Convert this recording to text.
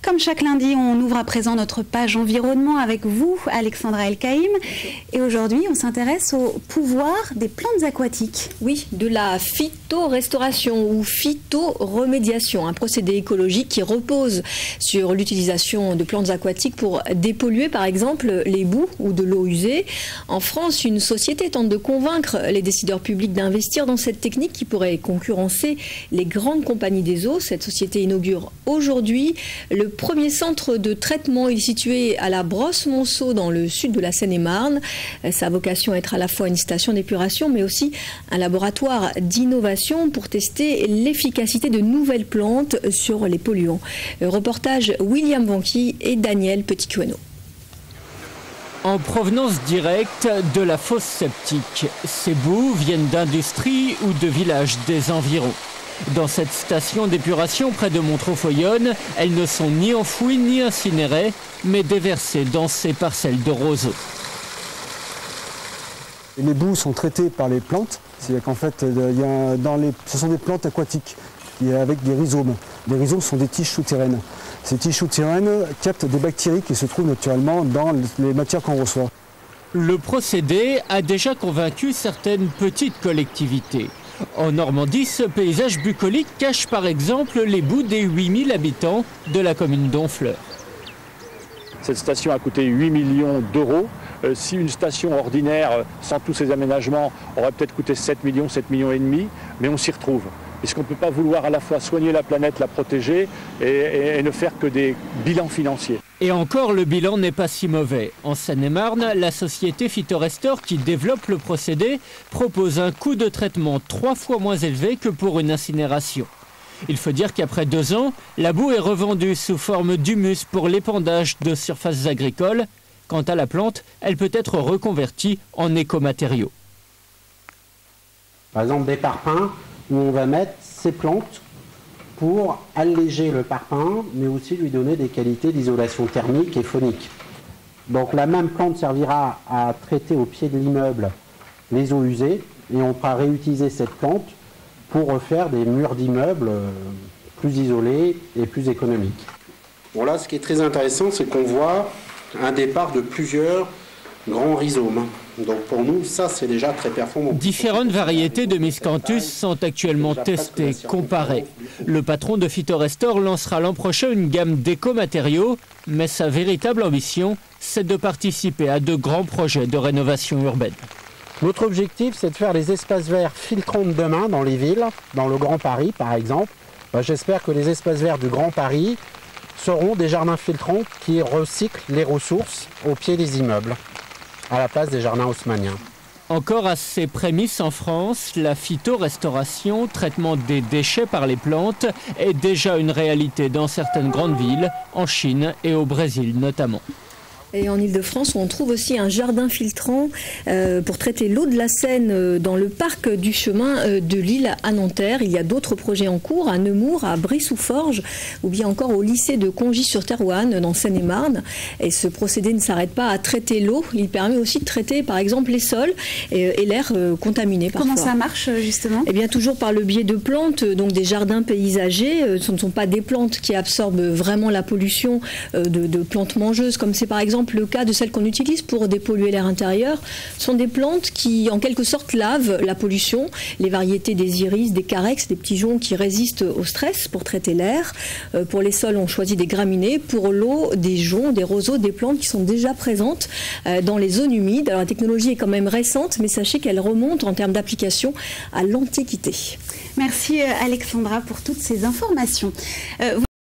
Comme chaque lundi, on ouvre à présent notre page environnement avec vous, Alexandra El-Kaïm. Et aujourd'hui, on s'intéresse au pouvoir des plantes aquatiques. Oui, de la phytorestauration ou phytoremédiation, un procédé écologique qui repose sur l'utilisation de plantes aquatiques pour dépolluer par exemple les boues ou de l'eau usée. En France, une société tente de convaincre les décideurs publics d'investir dans cette technique qui pourrait concurrencer les grandes compagnies des eaux. Cette société inaugure aujourd'hui le premier centre de traitement. Il est situé à la Brosse-Monceau dans le sud de la Seine-et-Marne. Sa vocation est d'être à la fois une station d'épuration mais aussi un laboratoire d'innovation pour tester l'efficacité de nouvelles plantes sur les polluants. Reportage William Vanqui et Daniel Petit-Queneau. En provenance directe de la fosse septique, ces boues viennent d'industries ou de villages des environs. Dans cette station d'épuration près de Montreux-Foyonne, elles ne sont ni enfouies ni incinérées, mais déversées dans ces parcelles de roseaux. Les boues sont traitées par les plantes, c'est-à-dire qu'en fait, ce sont des plantes aquatiques avec des rhizomes. Les rhizomes sont des tiges souterraines. Ces tiges souterraines captent des bactéries qui se trouvent naturellement dans les matières qu'on reçoit. Le procédé a déjà convaincu certaines petites collectivités. En Normandie, ce paysage bucolique cache par exemple les boues des 8000 habitants de la commune d'Honfleur. Cette station a coûté 8 millions d'euros. Si une station ordinaire, sans tous ces aménagements, aurait peut-être coûté 7 millions et demi, mais on s'y retrouve. Puisqu'on ne peut pas vouloir à la fois soigner la planète, la protéger et ne faire que des bilans financiers. Et encore, le bilan n'est pas si mauvais. En Seine-et-Marne, la société Phytorestore qui développe le procédé propose un coût de traitement 3 fois moins élevé que pour une incinération. Il faut dire qu'après 2 ans, la boue est revendue sous forme d'humus pour l'épandage de surfaces agricoles. Quant à la plante, elle peut être reconvertie en écomatériaux. Par exemple, des parpaings où on va mettre ces plantes pour alléger le parpaing, mais aussi lui donner des qualités d'isolation thermique et phonique. Donc la même plante servira à traiter au pied de l'immeuble les eaux usées, et on pourra réutiliser cette plante pour refaire des murs d'immeubles plus isolés et plus économiques. Bon, là, ce qui est très intéressant, c'est qu'on voit un départ de plusieurs grands rhizomes. Donc pour nous, ça c'est déjà très performant. Différentes variétés de Miscanthus sont actuellement testées, comparées. Le patron de Phytorestore lancera l'an prochain une gamme d'écomatériaux, mais sa véritable ambition, c'est de participer à de grands projets de rénovation urbaine. Notre objectif, c'est de faire les espaces verts filtrants de demain dans les villes, dans le Grand Paris par exemple. J'espère que les espaces verts du Grand Paris seront des jardins filtrants qui recyclent les ressources au pied des immeubles, à la place des jardins haussmanniens. Encore à ses prémices en France, la phytorestauration, traitement des déchets par les plantes, est déjà une réalité dans certaines grandes villes, en Chine et au Brésil notamment. Et en Ile-de-France, on trouve aussi un jardin filtrant pour traiter l'eau de la Seine dans le parc du chemin de Lille à Nanterre. Il y a d'autres projets en cours à Nemours, à Brie-sous-Forges ou bien encore au lycée de Congy-sur-Thérouanne dans Seine-et-Marne. Et ce procédé ne s'arrête pas à traiter l'eau, il permet aussi de traiter par exemple les sols et l'air contaminé parfois. Comment ça marche justement? Eh bien toujours par le biais de plantes, donc des jardins paysagers. Ce ne sont pas des plantes qui absorbent vraiment la pollution de plantes mangeuses comme c'est par exemple le cas de celles qu'on utilise pour dépolluer l'air intérieur. Ce sont des plantes qui en quelque sorte lavent la pollution, les variétés des iris, des carex, des petits joncs qui résistent au stress pour traiter l'air. Pour les sols, on choisit des graminées. Pour l'eau, des joncs, des roseaux, des plantes qui sont déjà présentes dans les zones humides. Alors la technologie est quand même récente, mais sachez qu'elle remonte en termes d'application à l'Antiquité. Merci Alexandra pour toutes ces informations.